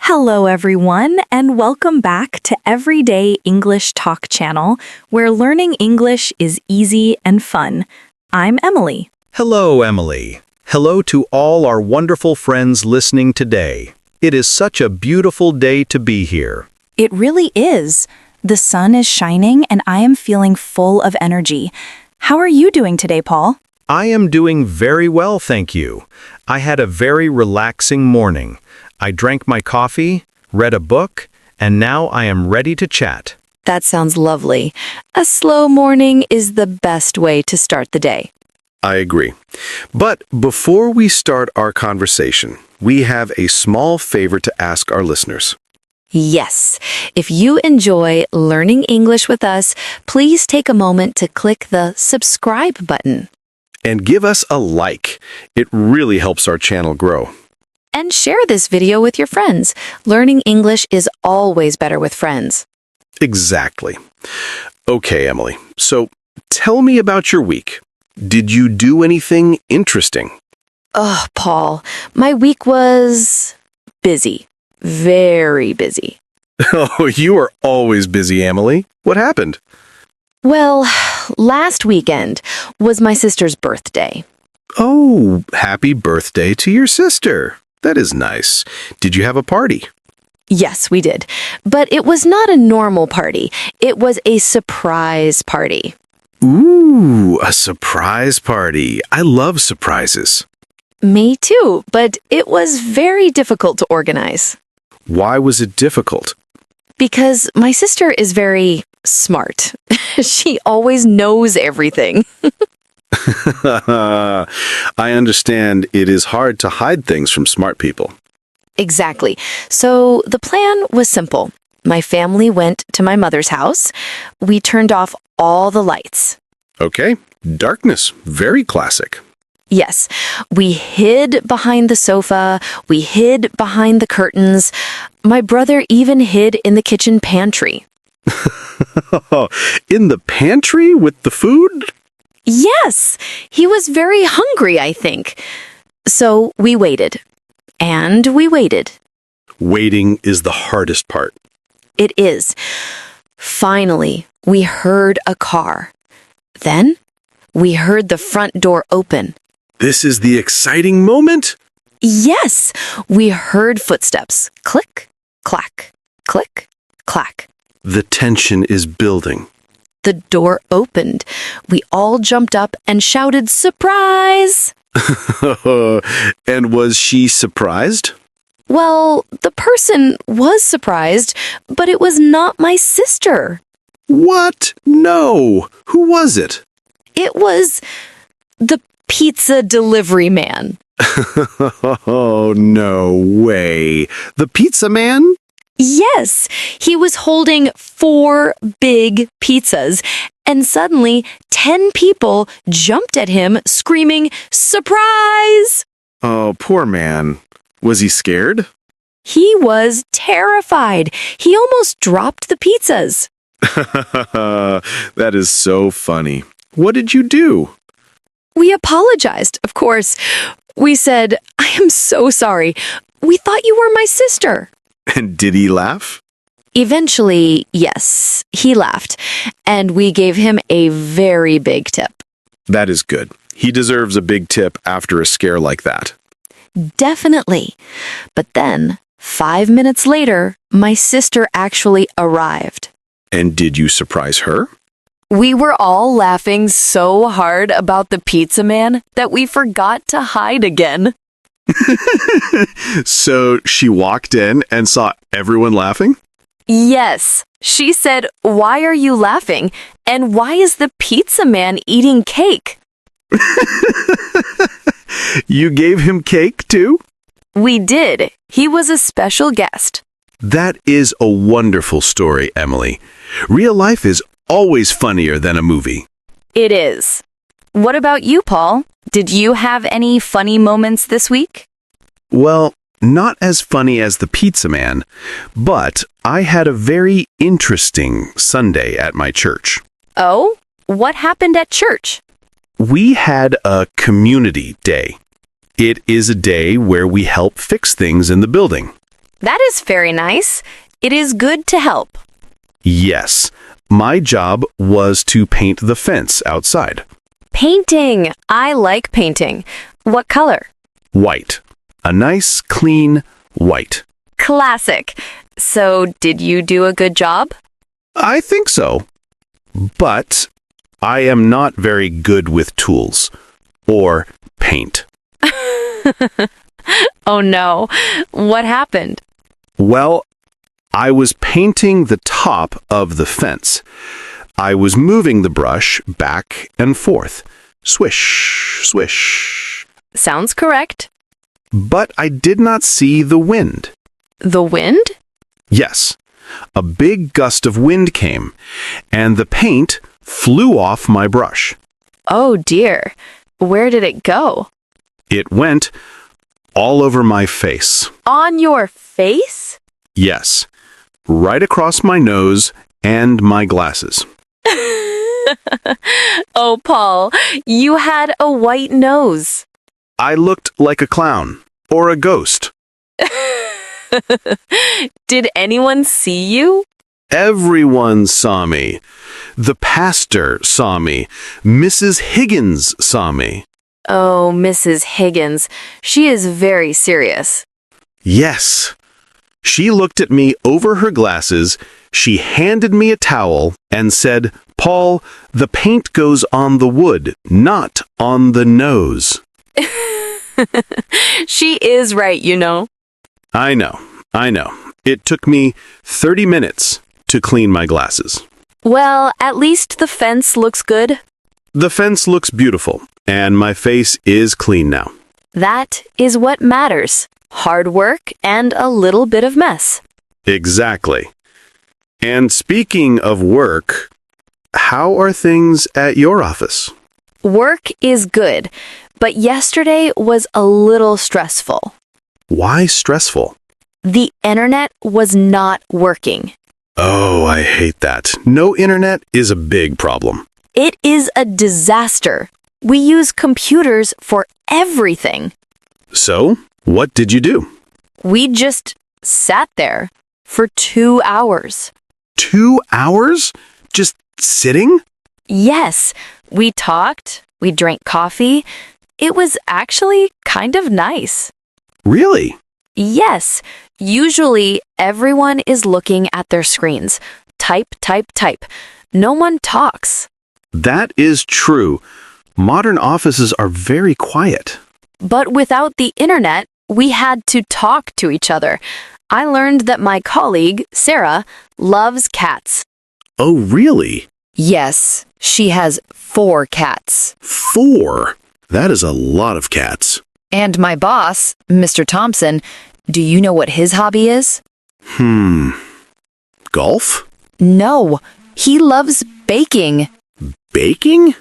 Hello, everyone, and welcome back to Everyday English Talk channel, where learning English is easy and fun. I'm Emily. Hello, Emily. Hello to all our wonderful friends listening today. It is such a beautiful day to be here. It really is. The sun is shining, and I am feeling full of energy. How are you doing today, Paul? I am doing very well, thank you. I had a very relaxing morning. I drank my coffee, read a book, and now I am ready to chat. That sounds lovely. A slow morning is the best way to start the day. I agree. But before we start our conversation, we have a small favor to ask our listeners. Yes, if you enjoy learning English with us, please take a moment to click the subscribe button. And give us a like. It really helps our channel grow. And share this video with your friends. Learning English is always better with friends. Exactly. Okay, Emily. So tell me about your week. Did you do anything interesting? Oh, Paul, my week was busy. Very busy. Oh, you are always busy, Emily. What happened? Well, last weekend was my sister's birthday. Oh, happy birthday to your sister. That is nice. Did you have a party? Yes, we did. But it was not a normal party. It was a surprise party. Ooh, a surprise party. I love surprises. Me too, but it was very difficult to organize. Why was it difficult? Because my sister is very smart. She always knows everything. I understand it is hard to hide things from smart people. Exactly. So the plan was simple. My family went to my mother's house. We turned off all the lights. Okay, darkness, very classic. Yes, we hid behind the sofa. We hid behind the curtains. My brother even hid in the kitchen pantry. In the pantry with the food? Yes, he was very hungry, I think. So we waited. And we waited. Waiting is the hardest part. It is. Finally, we heard a car. Then, we heard the front door open. This is the exciting moment? Yes, we heard footsteps. Click, clack, click, clack. The tension is building. The door opened. We all jumped up and shouted, "Surprise!" And was she surprised? Well, the person was surprised, but it was not my sister. What? No. Who was it? It was the pizza delivery man. Oh, no way. The pizza man? Yes, he was holding 4 big pizzas, and suddenly 10 people jumped at him, screaming, "Surprise!" Oh, poor man. Was he scared? He was terrified. He almost dropped the pizzas. That is so funny. What did you do? We apologized, of course. We said, "I am so sorry. We thought you were my sister." And did he laugh? Eventually, yes, he laughed, and we gave him a very big tip. That is good. He deserves a big tip after a scare like that. Definitely. But then, 5 minutes later, my sister actually arrived. And did you surprise her? We were all laughing so hard about the pizza man that we forgot to hide again. So she walked in and saw everyone laughing? Yes, she said, "Why are you laughing? And why is the pizza man eating cake?" You gave him cake too? We did. He was a special guest. That is a wonderful story, Emily. Real life is always funnier than a movie. It is. What about you, Paul? Did you have any funny moments this week? Well, not as funny as the pizza man, but I had a very interesting Sunday at my church. Oh, what happened at church? We had a community day. It is a day where we help fix things in the building. That is very nice. It is good to help. Yes, my job was to paint the fence outside. Painting. I like painting. What color? White. A nice, clean white. Classic. So, did you do a good job? I think so. But I am not very good with tools or paint. Oh no. What happened? Well, I was painting the top of the fence. I was moving the brush back and forth. Swish, swish. Sounds correct. But I did not see the wind. The wind? Yes, a big gust of wind came, and the paint flew off my brush. Oh dear. Where did it go? It went all over my face. On your face? Yes, right across my nose and my glasses. Oh, Paul, you had a white nose. I looked like a clown or a ghost. Did anyone see you? Everyone saw me. The pastor saw me. Mrs. Higgins saw me. Oh, Mrs. Higgins. She is very serious. Yes. She looked at me over her glasses. She handed me a towel and said, "Paul, the paint goes on the wood, not on the nose." She is right, you know. I know. It took me 30 minutes to clean my glasses. Well, at least the fence looks good. The fence looks beautiful, and my face is clean now. That is what matters. Hard work and a little bit of mess. Exactly. And speaking of work, how are things at your office? Work is good, but yesterday was a little stressful. Why stressful? The internet was not working. Oh, I hate that. No internet is a big problem. It is a disaster. We use computers for everything. So, what did you do? We just sat there for 2 hours. 2 hours? Just sitting? Yes, we talked, we drank coffee. It was actually kind of nice. Really? Yes, usually everyone is looking at their screens. Type, type, type. No one talks. That is true. Modern offices are very quiet. But without the internet, we had to talk to each other. I learned that my colleague, Sarah, loves cats. Oh, really? Yes, she has 4 cats. 4? That is a lot of cats. And my boss, Mr. Thompson, do you know what his hobby is? Golf? No, he loves baking. Baking?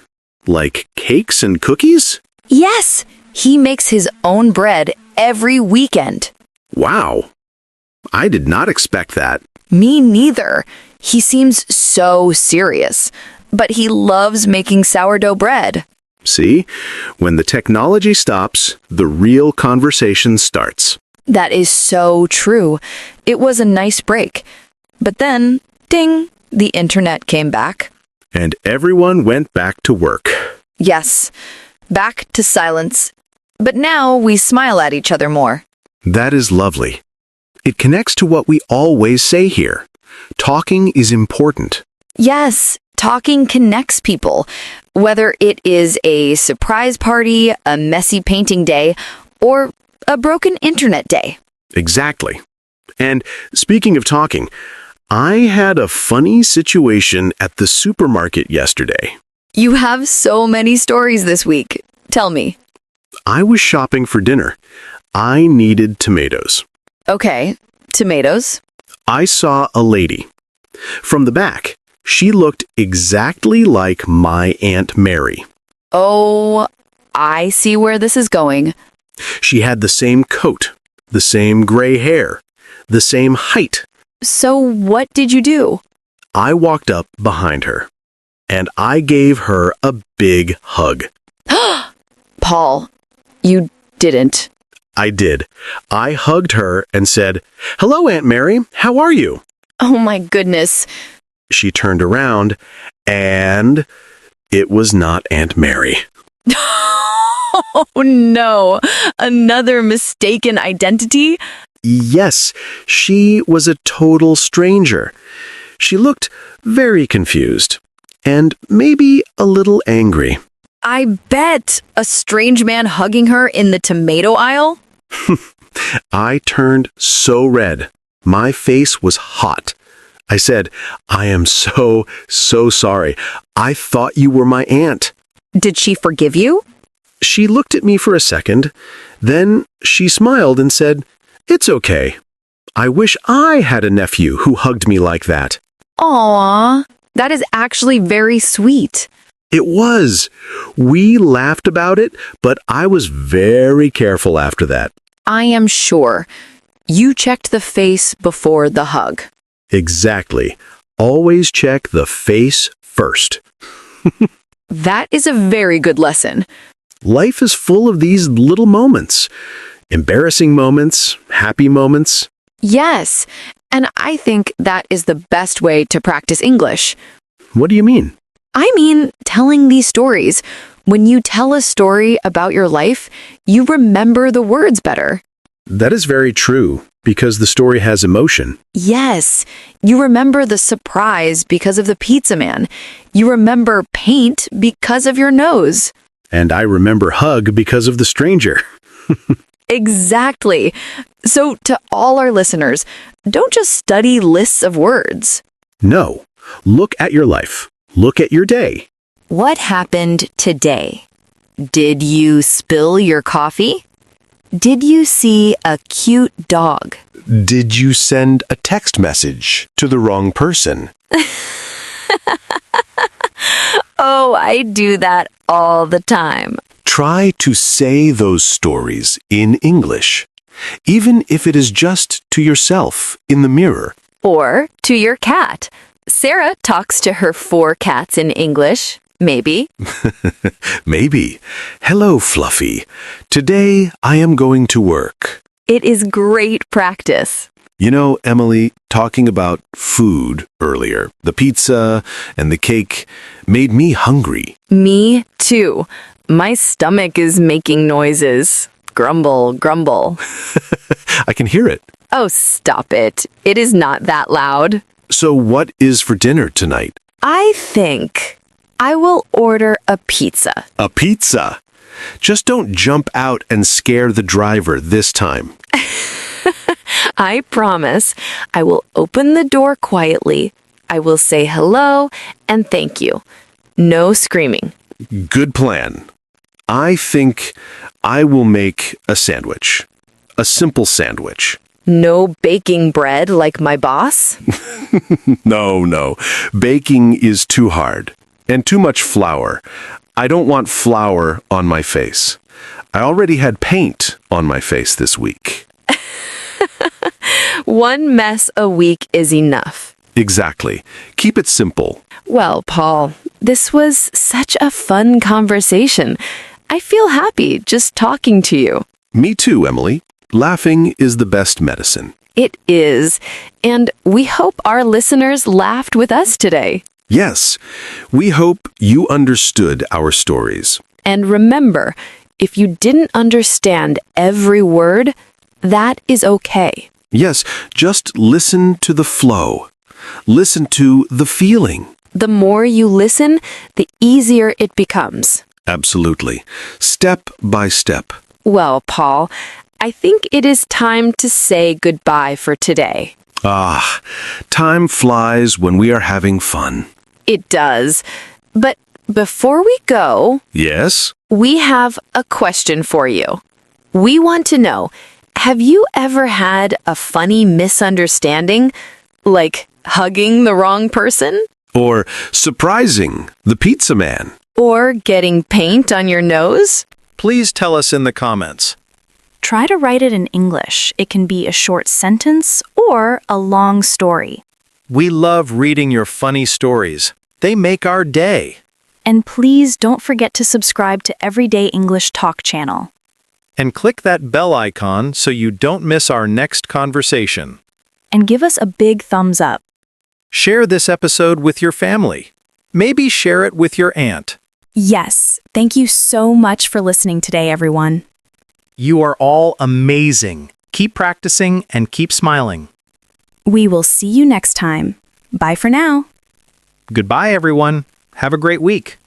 Like cakes and cookies? Yes, he makes his own bread every weekend. Wow. I did not expect that. Me neither. He seems so serious, but he loves making sourdough bread. See? When the technology stops, the real conversation starts. That is so true. It was a nice break. But then, ding, the internet came back. And everyone went back to work. Yes, back to silence. But now we smile at each other more. That is lovely. It connects to what we always say here. Talking is important. Yes, talking connects people. Whether it is a surprise party, a messy painting day, or a broken internet day. Exactly. And speaking of talking, I had a funny situation at the supermarket yesterday. You have so many stories this week. Tell me. I was shopping for dinner. I needed tomatoes. Okay, tomatoes. I saw a lady. From the back, she looked exactly like my Aunt Mary. Oh, I see where this is going. She had the same coat, the same gray hair, the same height. So what did you do? I walked up behind her, and I gave her a big hug. Paul, you didn't. I did. I hugged her and said, "Hello, Aunt Mary. How are you?" Oh my goodness. She turned around, and it was not Aunt Mary. Oh no. Another mistaken identity? Yes, she was a total stranger. She looked very confused, and maybe a little angry. I bet. A strange man hugging her in the tomato aisle? I turned so red. My face was hot. I said, "I am so sorry. I thought you were my aunt." Did she forgive you? She looked at me for a second. Then she smiled and said, "It's okay. I wish I had a nephew who hugged me like that." Aw, that is actually very sweet. It was. We laughed about it, but I was very careful after that. I am sure. You checked the face before the hug. Exactly. Always check the face first. That is a very good lesson. Life is full of these little moments. Embarrassing moments, happy moments. Yes, and I think that is the best way to practice English. What do you mean? I mean, telling these stories. When you tell a story about your life, you remember the words better. That is very true, because the story has emotion. Yes, you remember the surprise because of the pizza man. You remember paint because of your nose. And I remember hug because of the stranger. Exactly. So to all our listeners, don't just study lists of words. No. Look at your life. Look at your day. What happened today? Did you spill your coffee? Did you see a cute dog? Did you send a text message to the wrong person? Oh, I do that all the time. Try to say those stories in English, even if it is just to yourself in the mirror. Or to your cat. Sarah talks to her 4 cats in English, maybe. Maybe. "Hello, Fluffy. Today I am going to work." It is great practice. You know, Emily, talking about food earlier, the pizza and the cake made me hungry. Me too. My stomach is making noises. Grumble, grumble. I can hear it. Oh, stop it. It is not that loud. So what is for dinner tonight? I think I will order a pizza. A pizza. Just don't jump out and scare the driver this time. I promise. I will open the door quietly. I will say hello and thank you. No screaming. Good plan. I think I will make a sandwich. A simple sandwich. No baking bread like my boss? No. Baking is too hard. And too much flour. I don't want flour on my face. I already had paint on my face this week. One mess a week is enough. Exactly. Keep it simple. Well, Paul, this was such a fun conversation. I feel happy just talking to you. Me too, Emily. Laughing is the best medicine. It is. And we hope our listeners laughed with us today. Yes, we hope you understood our stories. And remember, if you didn't understand every word, that is okay. Yes, just listen to the flow. Listen to the feeling. The more you listen, the easier it becomes. Absolutely. Step by step. Well, Paul, I think it is time to say goodbye for today. Ah, time flies when we are having fun. It does. But before we go, Yes? we have a question for you. We want to know, have you ever had a funny misunderstanding? Like hugging the wrong person? Or surprising the pizza man. Or getting paint on your nose? Please tell us in the comments. Try to write it in English. It can be a short sentence or a long story. We love reading your funny stories. They make our day. And please don't forget to subscribe to Everyday English Talk channel. And click that bell icon so you don't miss our next conversation. And give us a big thumbs up. Share this episode with your family. Maybe share it with your aunt. Yes, thank you so much for listening today, everyone. You are all amazing. Keep practicing and keep smiling. We will see you next time. Bye for now. Goodbye, everyone. Have a great week.